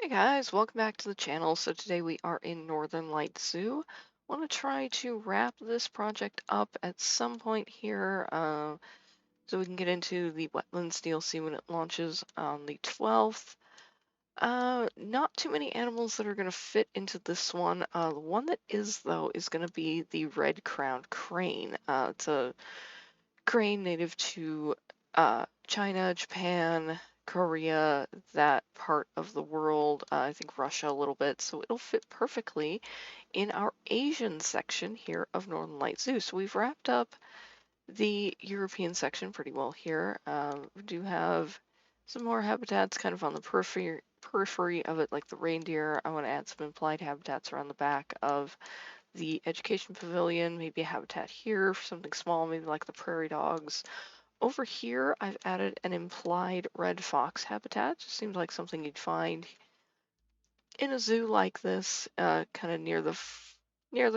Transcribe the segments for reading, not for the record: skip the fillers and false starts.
Hey guys, welcome back to the channel. So today we are in Northern Lights Zoo. Want to try to wrap this project up at some point here, so we can get into the wetlands DLC when it launches on the 12th. Not too many animals that are going to fit into this one. The one that is though is going to be the red-crowned crane. It's a crane native to China, Japan, Korea, that part of the world, I think Russia a little bit, so it'll fit perfectly in our Asian section here of Northern Light Zoo. So we've wrapped up the European section pretty well here. We do have some more habitats kind of on the periphery of it, like the reindeer. I want to add some implied habitats around the back of the education pavilion, maybe a habitat here for something small, maybe like the prairie dogs. Over here, I've added an implied red fox habitat. Just seems like something you'd find in a zoo like this, kind of near the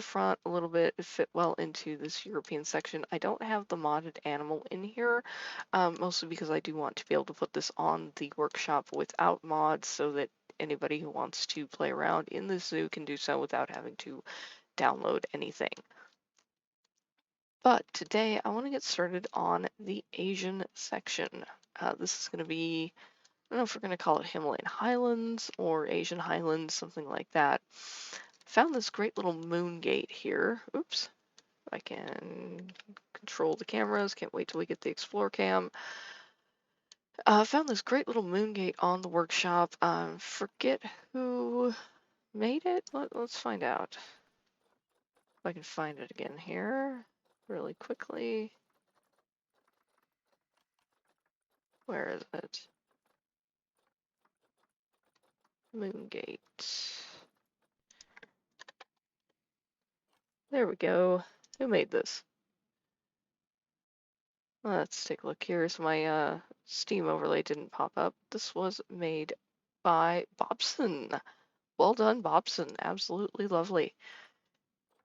front a little bit. It fit well into this European section. I don't have the modded animal in here, mostly because I do want to be able to put this on the workshop without mods so that anybody who wants to play around in the zoo can do so without having to download anything. But today I want to get started on the Asian section. This is going to be, I don't know if we're going to call it Himalayan Highlands or Asian Highlands, something like that. Found this great little moon gate here. Oops, I can control the cameras. Can't wait till we get the Explore Cam. Found this great little moon gate on the workshop. Forget who made it. Let's find out. If I can find it again here really quickly. Where is it? Moongate. There we go. Who made this? Let's take a look here. So my Steam overlay didn't pop up. This was made by Bobson. Well done, Bobson. Absolutely lovely.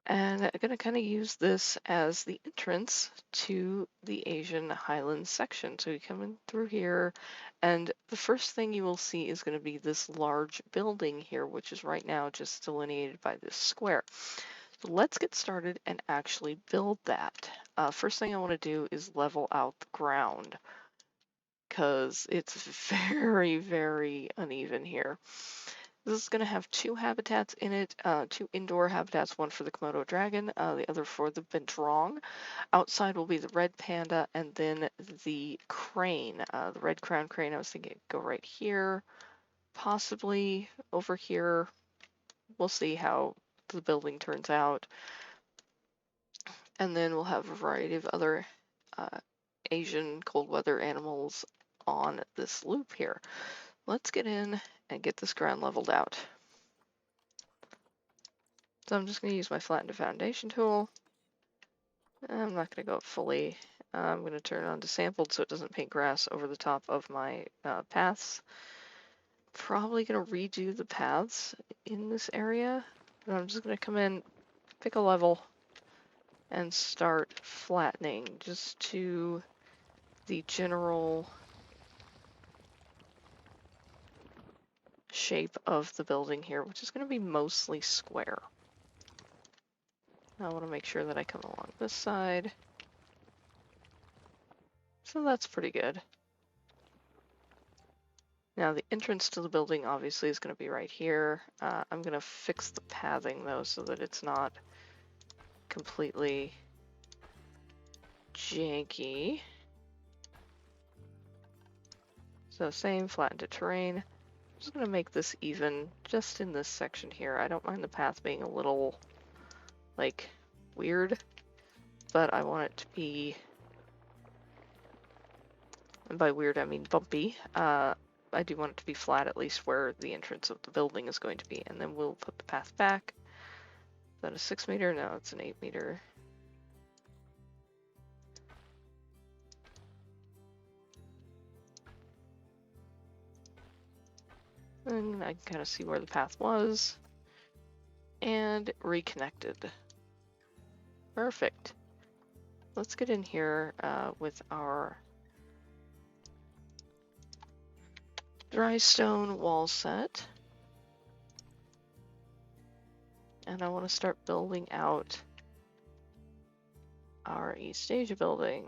And I'm going to kind of use this as the entrance to the Asian Highlands section. So you come in through here, and the first thing you will see is going to be this large building here, which is right now just delineated by this square. So let's get started and actually build that. First thing I want to do is level out the ground because it's very, very uneven here. This is going to have two habitats in it, two indoor habitats, one for the Komodo dragon, the other for the binturong. Outside will be the red panda and then the crane, the red crown crane. I was thinking go right here, possibly over here. We'll see how the building turns out. And then we'll have a variety of other uh, Asian cold weather animals on this loop here. Let's get in and get this ground leveled out. So I'm just going to use my flatten to foundation tool. I'm not going to go up fully. I'm going to turn it on to sampled so it doesn't paint grass over the top of my paths. Probably going to redo the paths in this area. But I'm just going to come in, pick a level, and start flattening just to the general shape of the building here, which is going to be mostly square. I want to make sure that I come along this side. So that's pretty good. Now the entrance to the building obviously is going to be right here. I'm going to fix the pathing though so that it's not completely janky. So same, flatten to terrain. I'm just going to make this even just in this section here. I don't mind the path being a little, like, weird, but I want it to be, and by weird I mean bumpy. I do want it to be flat at least where the entrance of the building is going to be, and then we'll put the path back. Is that a 6 meter? No, it's an 8 meter. And I can kind of see where the path was. And reconnected. Perfect. Let's get in here with our dry stone wall set. And I want to start building out our East Asia building.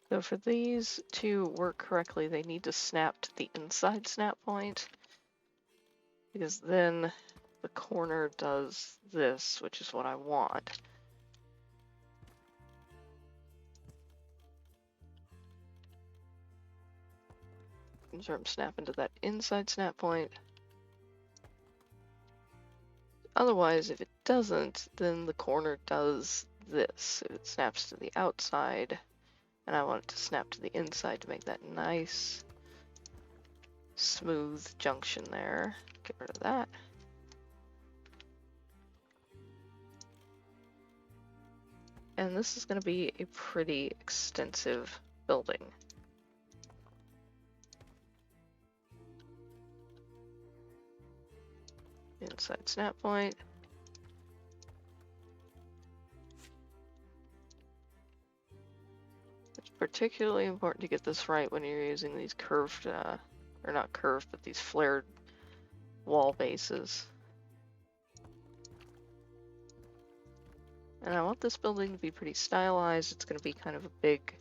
So for these to work correctly, they need to snap to the inside snap point, because then the corner does this, which is what I want. So I'm snapping to that inside snap point. Otherwise, if it doesn't, then the corner does this. It snaps to the outside, and I want it to snap to the inside to make that nice, smooth junction there. Get rid of that. And this is going to be a pretty extensive building. Inside snap point. It's particularly important to get this right when you're using these curved, or not curved, but these flared wall bases. And I want this building to be pretty stylized. It's going to be kind of a big,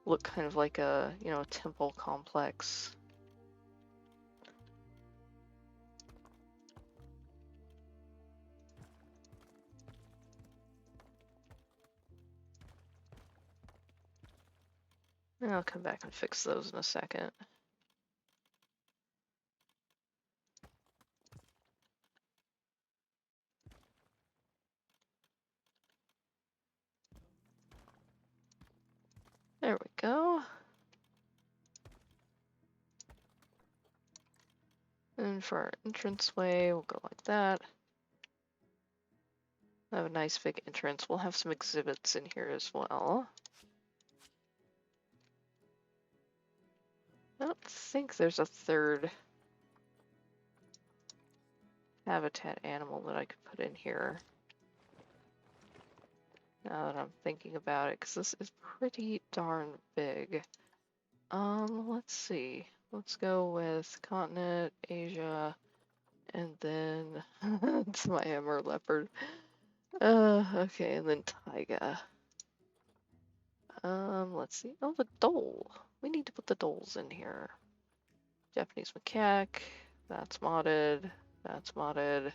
look kind of like a, you know, a temple complex. And I'll come back and fix those in a second. There we go. And for our entranceway, we'll go like that. We'll have a nice big entrance. We'll have some exhibits in here as well. I don't think there's a third habitat animal that I could put in here. Now that I'm thinking about it, because this is pretty darn big. Let's see. Let's go with continent, Asia, and then it's my hammer leopard. Okay, and then taiga. Let's see. Oh, the dhole. We need to put the dholes in here. Japanese macaque. That's modded. That's modded.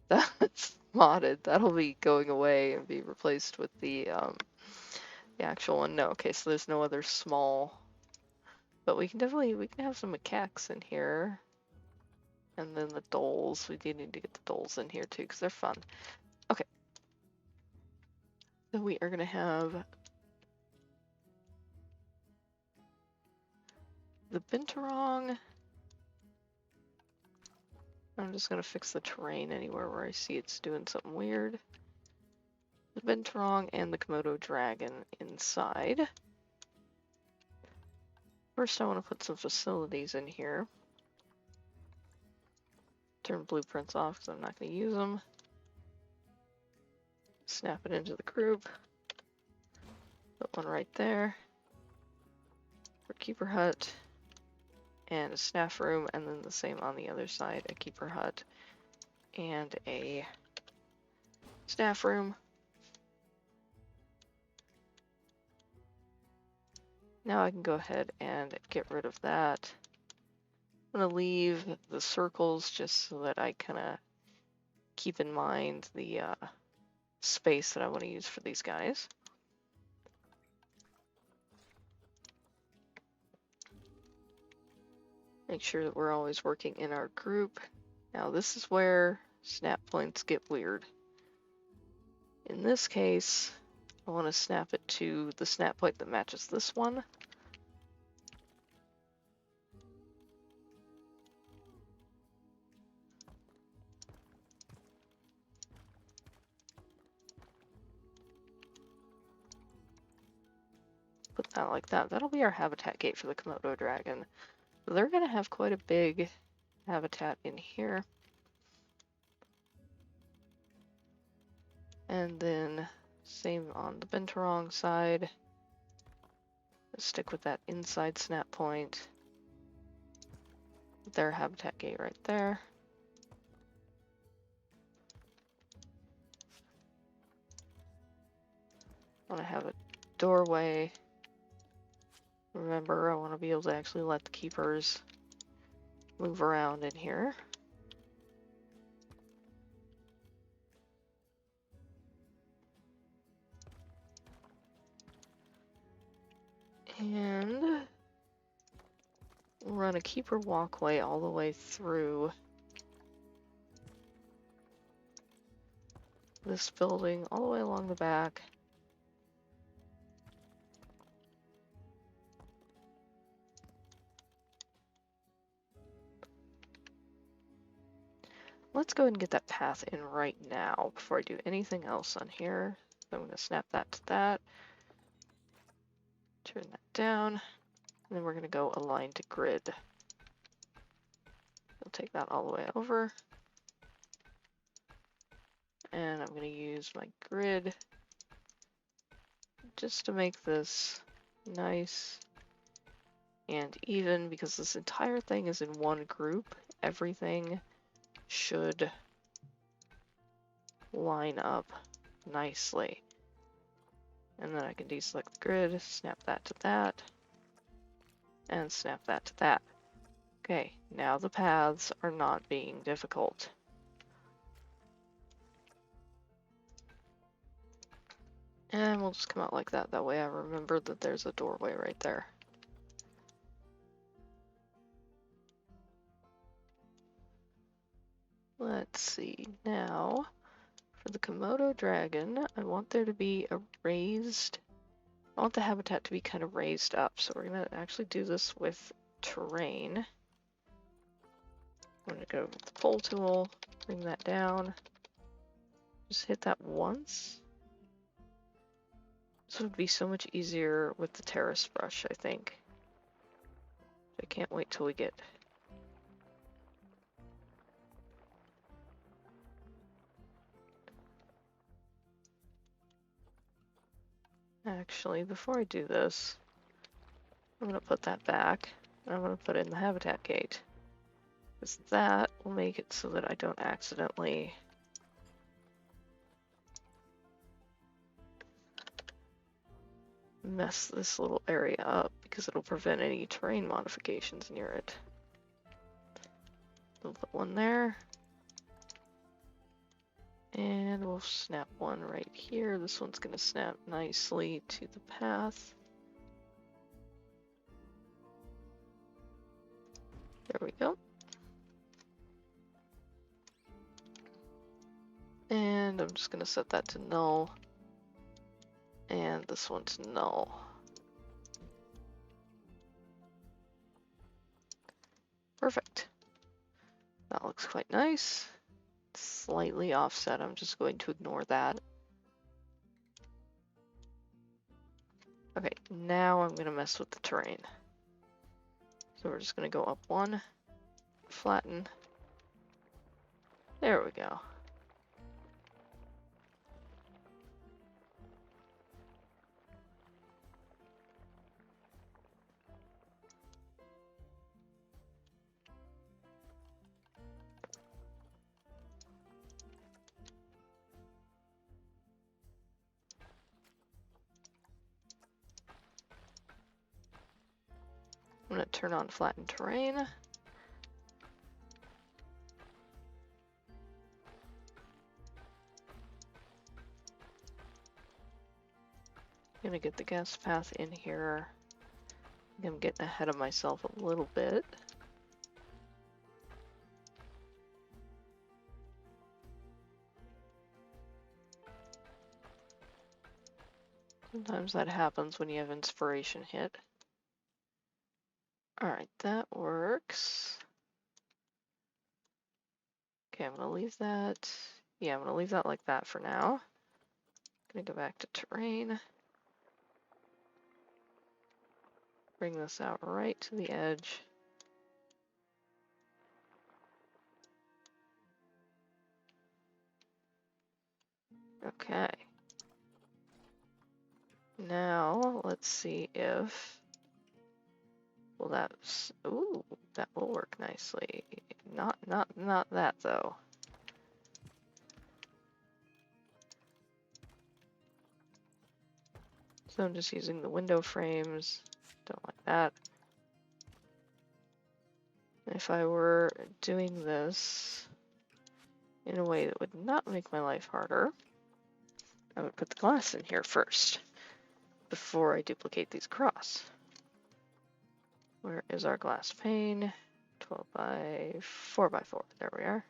That's modded. That'll be going away and be replaced with the actual one. No, okay, so there's no other small, but we can have some macaques in here. And then the dholes, we do need to get the dholes in here too, because they're fun. Okay. So we are gonna have the binturong. I'm just gonna fix the terrain anywhere where I see it's doing something weird. The binturong and the Komodo dragon inside. First, I want to put some facilities in here. Turn blueprints off because I'm not going to use them. Snap it into the group. Put one right there for keeper hut and a staff room, and then the same on the other side, a keeper hut and a staff room. Now I can go ahead and get rid of that. I'm going to leave the circles just so that I kind of keep in mind the space that I want to use for these guys. Make sure that we're always working in our group. Now this is where snap points get weird. In this case, I want to snap it to the snap point that matches this one. Put that like that. That'll be our habitat gate for the Komodo dragon. They're going to have quite a big habitat in here. And then same on the binturong side. Let's stick with that inside snap point. Their habitat gate right there. I want to have a doorway. Remember, I want to be able to actually let the keepers move around in here. And we'll run a keeper walkway all the way through this building, all the way along the back. Let's go ahead and get that path in right now before I do anything else on here. So I'm going to snap that to that. Turn that down. And then we're going to go align to grid. We'll take that all the way over. And I'm going to use my grid just to make this nice and even, because this entire thing is in one group. Everything should line up nicely. And then I can deselect the grid, snap that to that, and snap that to that. Okay, now the paths are not being difficult. And we'll just come out like that. That way I remember that there's a doorway right there. Let's see. Now, for the Komodo dragon, I want there to be a raised... I want the habitat to be kind of raised up. So we're going to actually do this with terrain. I'm going to go with the pole tool, bring that down. Just hit that once. This would be so much easier with the terrace brush, I think. I can't wait till we get... Actually, before I do this, I'm going to put that back, and I'm going to put in the habitat gate. Because that will make it so that I don't accidentally mess this little area up, because it'll prevent any terrain modifications near it. We'll put one there. And we'll snap one right here. This one's going to snap nicely to the path. There we go. And I'm just going to set that to null. And this one to null. Perfect. That looks quite nice. Slightly offset. I'm just going to ignore that. Okay, now I'm going to mess with the terrain. So we're just going to go up one, flatten. There we go. I'm going to turn on flatten terrain. I'm going to get the gas path in here. I think I'm getting ahead of myself a little bit. Sometimes that happens when you have inspiration hit. Alright, that works. Okay, I'm gonna leave that. Yeah, I'm gonna leave that like that for now. Gonna go back to terrain. Bring this out right to the edge. Okay. Now, let's see if... Well, that's... Ooh, that will work nicely. Not that, though. So I'm just using the window frames. Don't like that. If I were doing this in a way that would not make my life harder, I would put the glass in here first before I duplicate these across. Where is our glass pane? 12 by 4 by 4. There we are.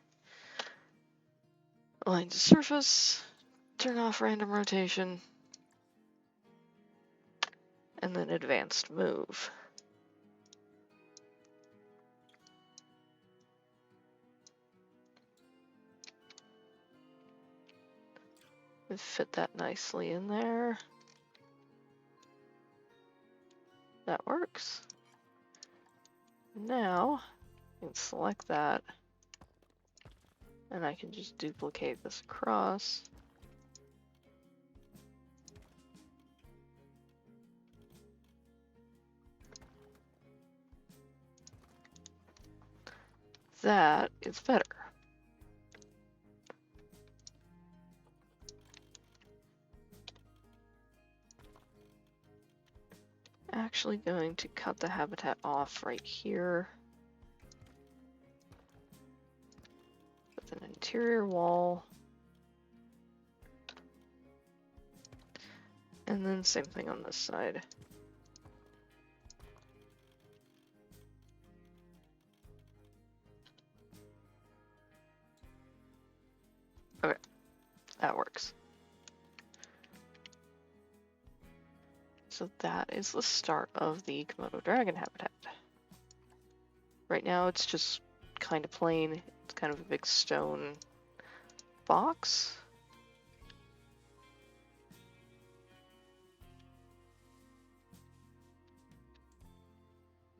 Align to surface. Turn off random rotation. And then advanced move. Fit that nicely in there. That works. Now, I can select that, and I can just duplicate this across. That is better. Actually going to cut the habitat off right here with an interior wall. And then same thing on this side. Okay, that works. So that is the start of the Komodo dragon habitat. Right now it's just kind of plain. It's kind of a big stone box.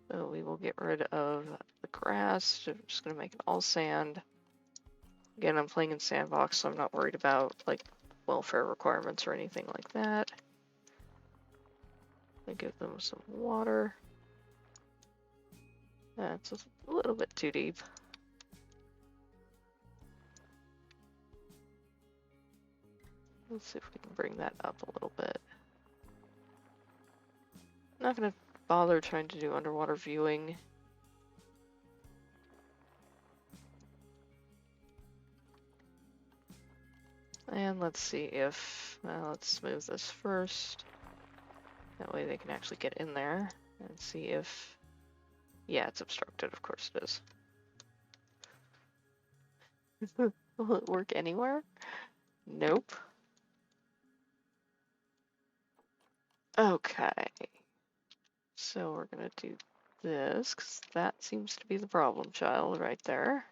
So we will get rid of the grass. I'm just going to make it all sand. Again, I'm playing in Sandbox, so I'm not worried about like welfare requirements or anything like that. I give them some water. That's a little bit too deep. Let's see if we can bring that up a little bit. I'm not going to bother trying to do underwater viewing. And let's see if, let's smooth this first. That way they can actually get in there and see if, yeah, it's obstructed, of course it is. Will it work anywhere? Nope. Okay. So we're gonna do this, because that seems to be the problem child right there.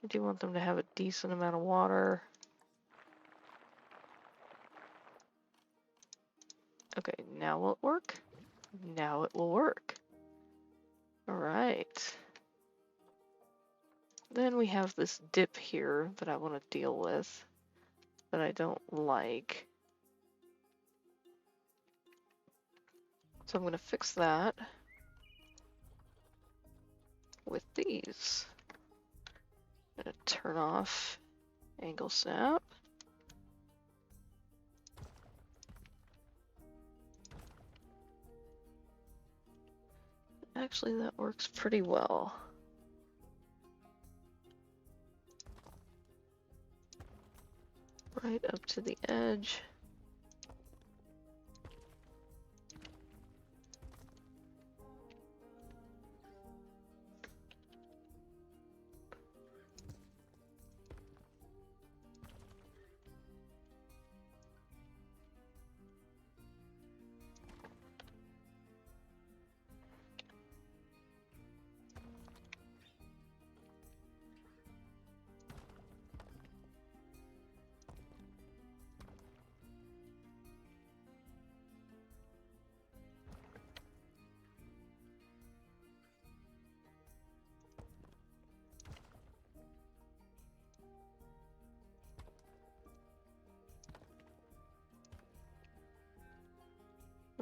I do want them to have a decent amount of water. Okay, now will it work? Now it will work. All right. Then we have this dip here that I want to deal with that I don't like. So I'm going to fix that with these. I'm going to turn off angle snap. Actually, that works pretty well. Right up to the edge.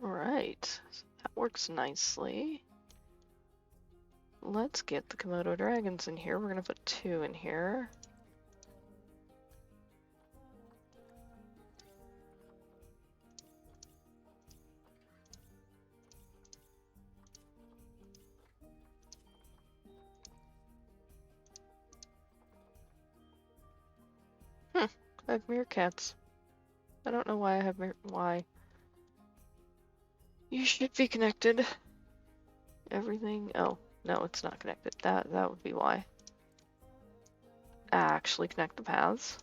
Alright, that works nicely. Let's get the Komodo Dragons in here. We're gonna put 2 in here. I have meerkats. I don't know why I have why. You should be connected. Everything. Oh, no, it's not connected. That would be why. Actually connect the paths.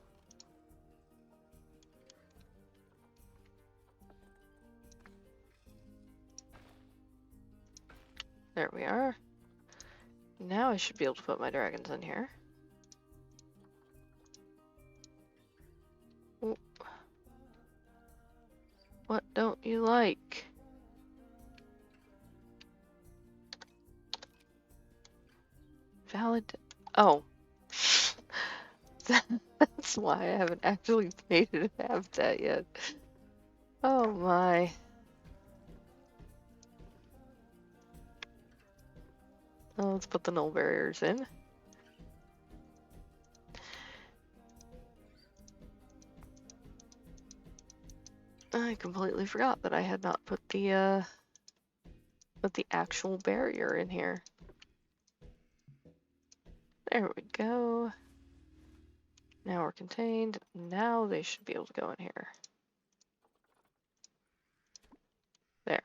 There we are. Now I should be able to put my dragons in here. Ooh. What don't you like? Valid. Oh. That's why I haven't actually made it a habitat yet. Oh my. Oh, let's put the null barriers in. I completely forgot that I had not put the actual barrier in here. There we go. Now we're contained. Now they should be able to go in here. There.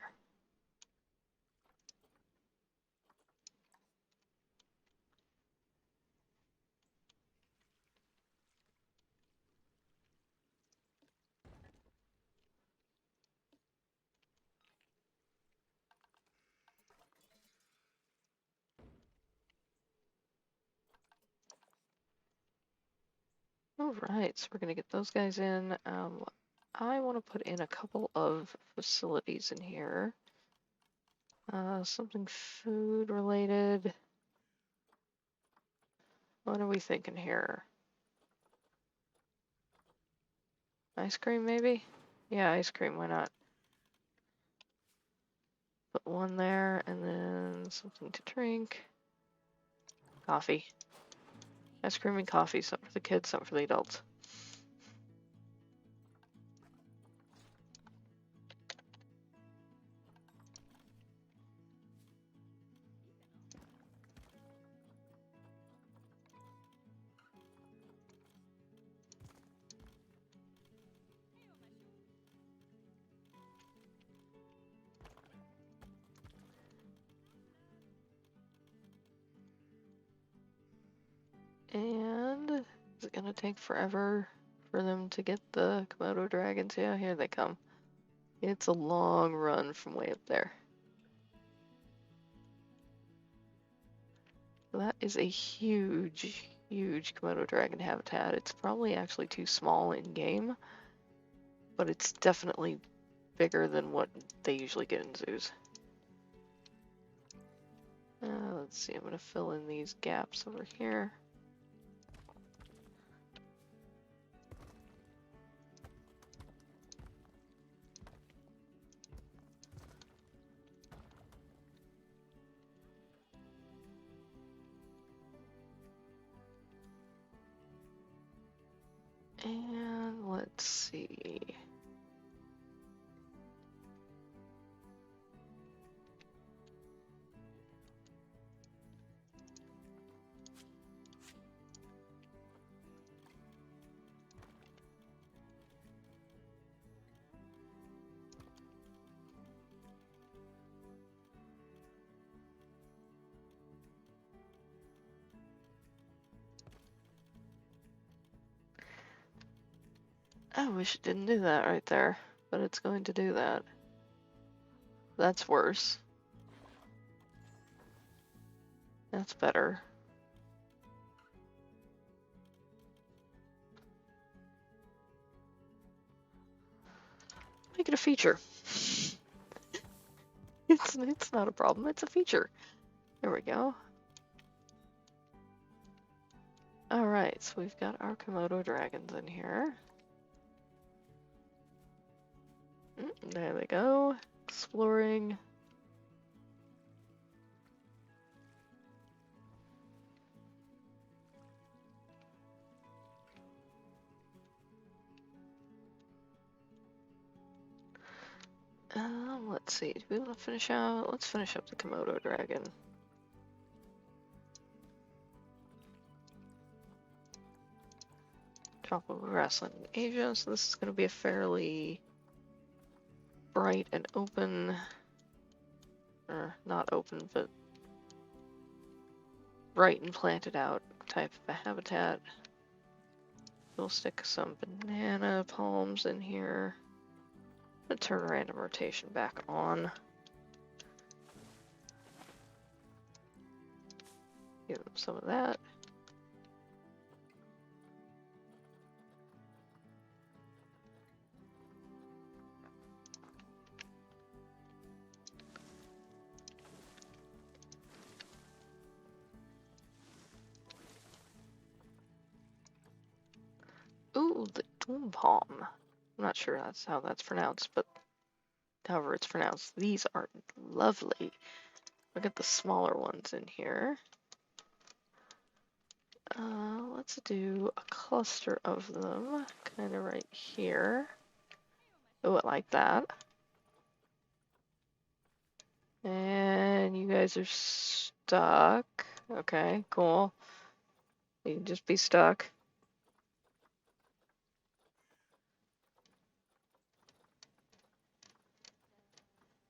Alright, so we're gonna get those guys in. I want to put in a couple of facilities in here. Something food related. What are we thinking here? Ice cream, maybe? Yeah, ice cream, why not? Put 1 there, and then something to drink. Coffee. Ice cream and coffee, something for the kids, something for the adults. And is it gonna take forever for them to get the Komodo Dragons? Yeah, here they come. It's a long run from way up there. That is a huge, huge Komodo Dragon habitat. It's probably actually too small in game, but it's definitely bigger than what they usually get in zoos. Let's see, I'm gonna fill in these gaps over here. And let's see. I wish it didn't do that right there, but it's going to do that. That's worse. That's better. Make it a feature. It's not a problem, it's a feature. There we go. Alright, so we've got our Komodo Dragons in here. There they go. exploring. Let's see. Do we want to finish out? Let's finish up the Komodo Dragon. Tropical grassland in Asia. So this is going to be a fairly bright and open, or not open, but bright and planted out type of a habitat. We'll stick some banana palms in here. I'm gonna turn random rotation back on. Give them some of that. Ooh, the doom palm. I'm not sure that's how that's pronounced, but however it's pronounced, these are lovely. Look at the smaller ones in here. Let's do a cluster of them, kind of right here. Oh, I like that. And you guys are stuck. Okay, cool. You can just be stuck.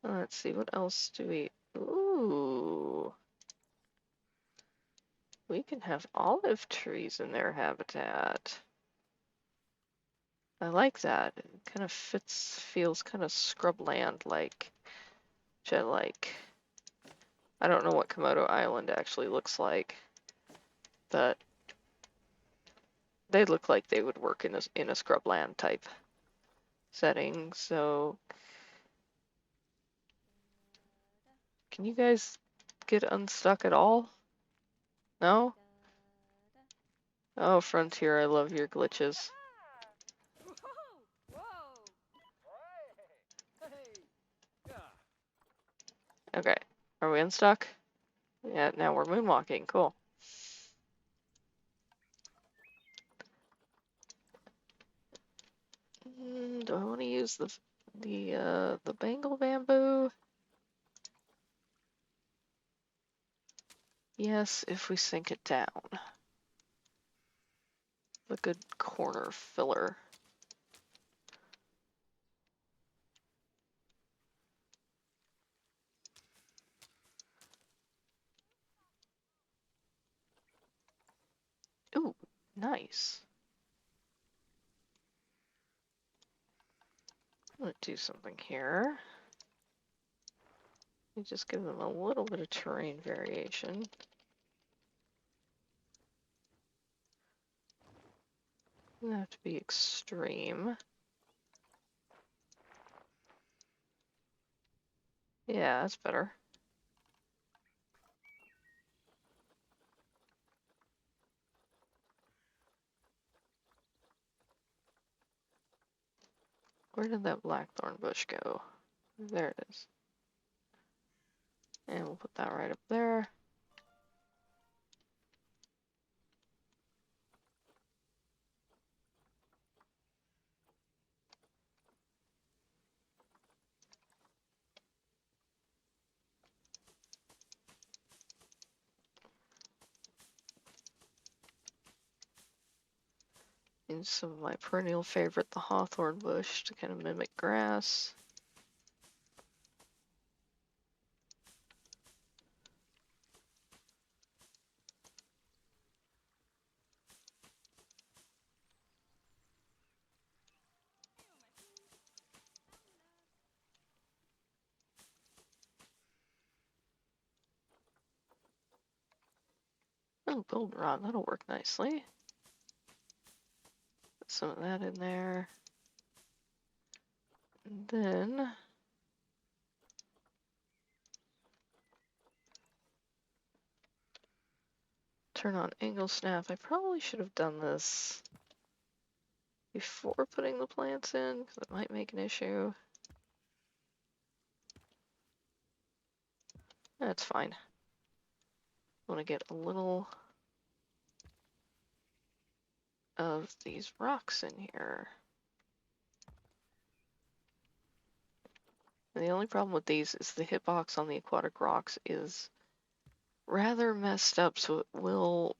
Let's see, what else do we... Ooh. We can have olive trees in their habitat. I like that. It kind of feels kind of scrubland-like. Which I like. I don't know what Komodo Island actually looks like, but they look like they would work in a scrubland type setting. So, can you guys get unstuck at all? No? Oh, Frontier, I love your glitches. Okay, are we unstuck? Yeah, now we're moonwalking. Cool. Do I want to use the Bengal bamboo? Yes, if we sink it down. A good corner filler. Ooh, nice. I'm gonna do something here. You just give them a little bit of terrain variation. Doesn't have to be extreme. Yeah, that's better. Where did that blackthorn bush go? There it is. And we'll put that right up there. And some of my perennial favorite, the hawthorn bush, to kind of mimic grass. Oh, goldenrod, that'll work nicely. Put some of that in there. And then turn on angle snap. I probably should have done this before putting the plants in, because it might make an issue. That's fine. I want to get a little of these rocks in here. And the only problem with these is the hitbox on the aquatic rocks is rather messed up, so it will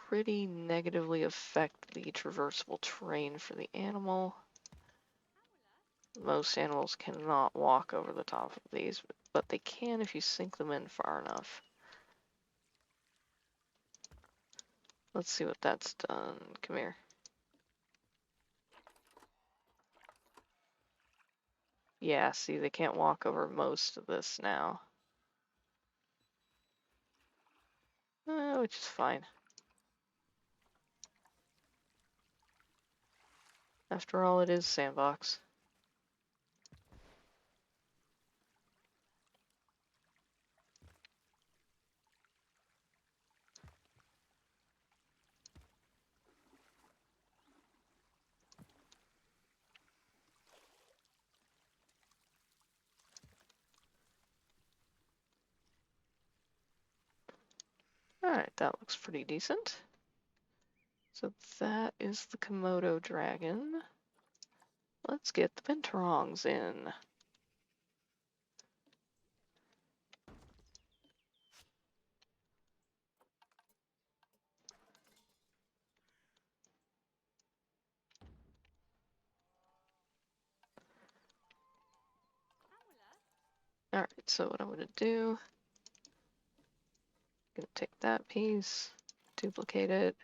pretty negatively affect the traversable terrain for the animal. Most animals cannot walk over the top of these, but they can if you sink them in far enough. Let's see what that's done. Come here. Yeah, see, they can't walk over most of this now. Which is fine. After all, it is Sandbox. Alright, that looks pretty decent. So that is the Komodo Dragon. Let's get the binturongs in. Alright, so what I'm going to do, I'm going to take that piece, duplicate it.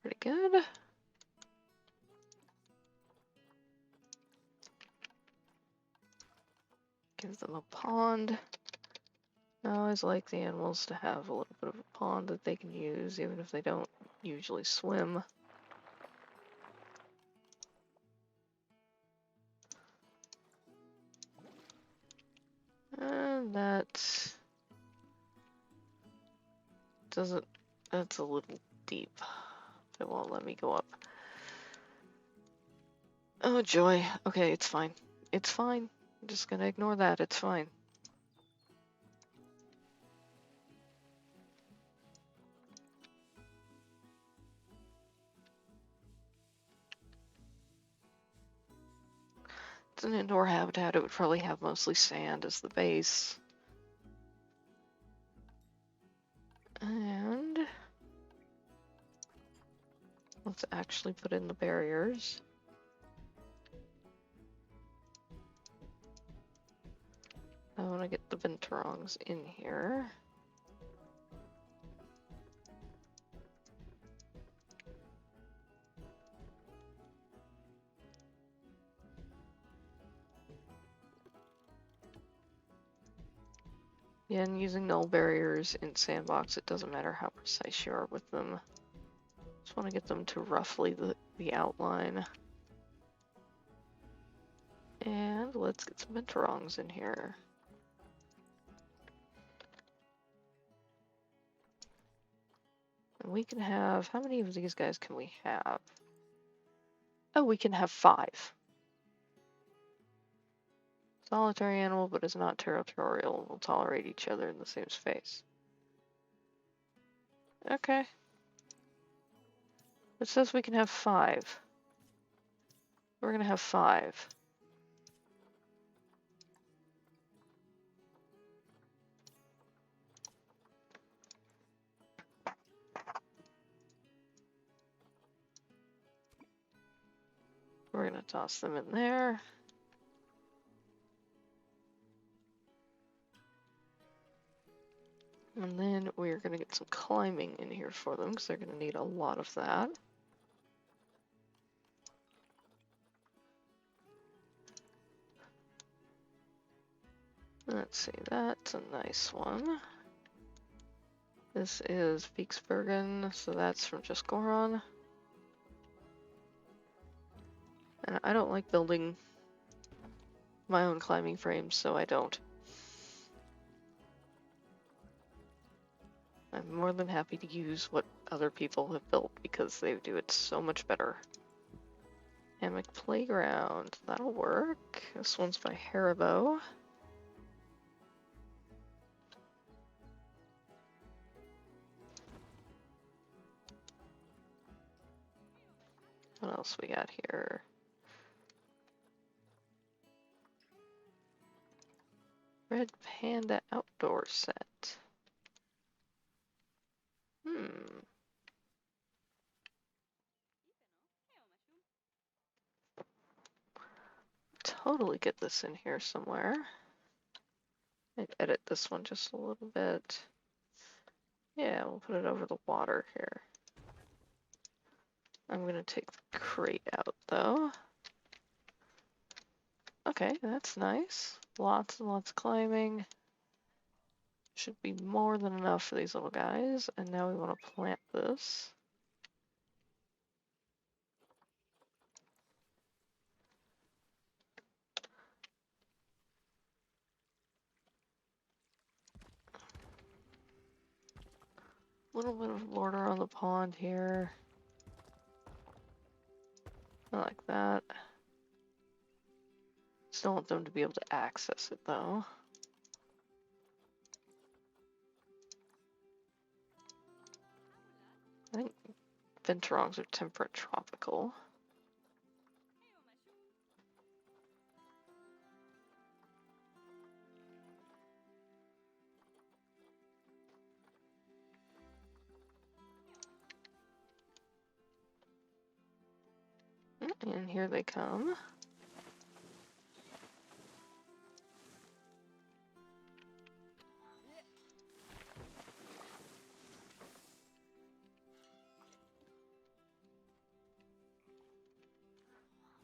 Pretty good. Give them a pond. I always like the animals to have a little bit of a pond that they can use, even if they don't usually swim. And that doesn't, that's a little deep. It won't let me go up. Oh joy. Okay, it's fine. It's fine. I'm just gonna ignore that. It's fine. It's an indoor habitat. It would probably have mostly sand as the base. And let's actually put in the barriers. I want to get the Venturongs in here. Yeah, and using null barriers in Sandbox, it doesn't matter how precise you are with them. Just want to get them to roughly the outline. And let's get some binturongs in here. And we can have, how many of these guys can we have? Oh, we can have 5. Solitary animal, but is not territorial and will tolerate each other in the same space. Okay. It says we can have 5. We're gonna have 5. We're gonna toss them in there. And then we're gonna get some climbing in here for them because they're gonna need a lot of that. Let's see, that's a nice one. This is Viksbergen, so that's from just Goron. And I don't like building my own climbing frames, so I don't. I'm more than happy to use what other people have built because they do it so much better. Hammock playground, that'll work. This one's by Haribo. What else we got here? Red Panda outdoor set. Totally get this in here somewhere. I'd edit this one just a little bit. Yeah, we'll put it over the water here. I'm gonna take the crate out though. Okay, that's nice. Lots and lots of climbing. Should be more than enough for these little guys. And now we want to plant this. A little bit of border on the pond here. I like that. Still want them to be able to access it though. I think Venturongs are temperate tropical. And here they come.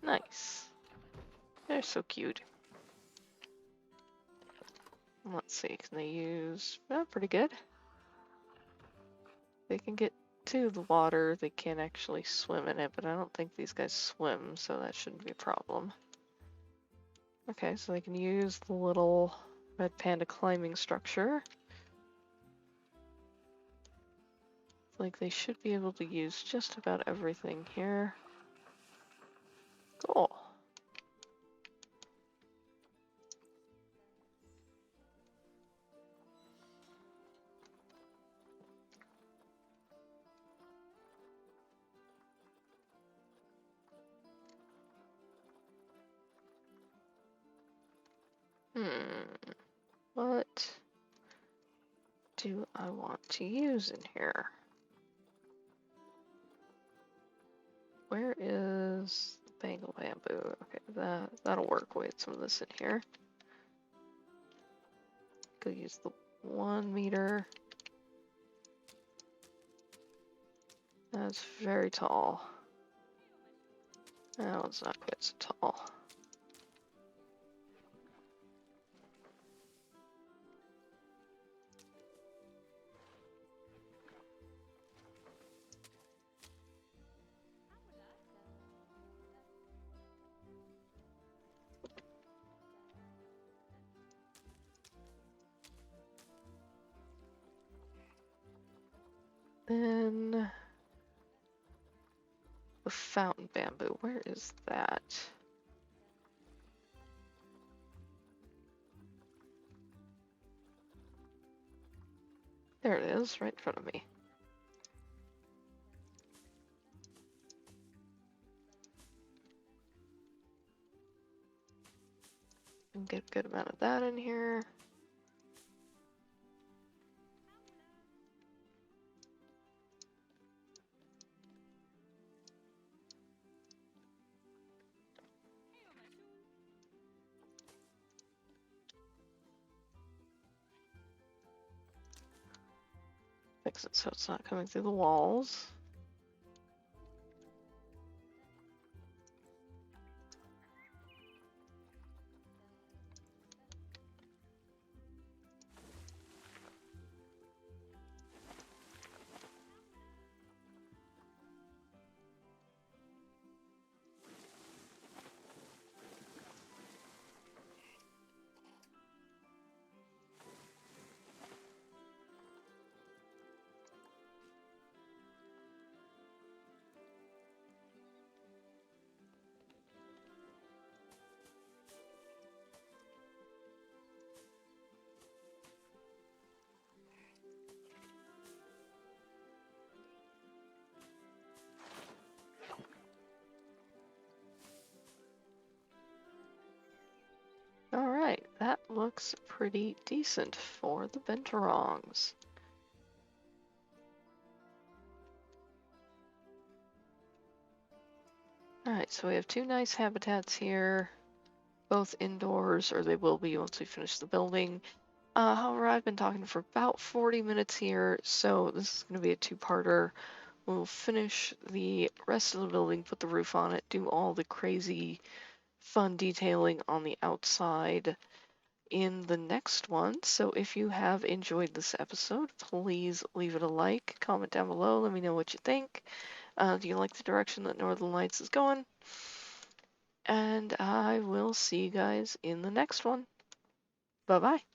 Nice. They're so cute. Let's see, can they use... Oh, pretty good. They can get to the water. They can't actually swim in it, but I don't think these guys swim, so that shouldn't be a problem. Okay, so they can use the little red panda climbing structure. Like they should be able to use just about everything here. Cool. What do I want to use in here? Where is the Bengal bamboo? Okay, that'll work. Wait, some of this in here. Go use the 1 meter. That's very tall. That one's not quite so tall. Then the fountain bamboo, where is that? There it is, right in front of me. And get a good amount of that in here. Fix it so it's not coming through the walls. looks pretty decent for the binturongs. Alright, so we have two nice habitats here, both indoors, or they will be once we finish the building. However, I've been talking for about 40 minutes here, so this is going to be a two-parter. We'll finish the rest of the building, put the roof on it, do all the crazy fun detailing on the outside in the next one. So if you have enjoyed this episode, please leave it a like, comment down below, let me know what you think. Do you like the direction that Northern Lights is going? And I will see you guys in the next one. Bye bye.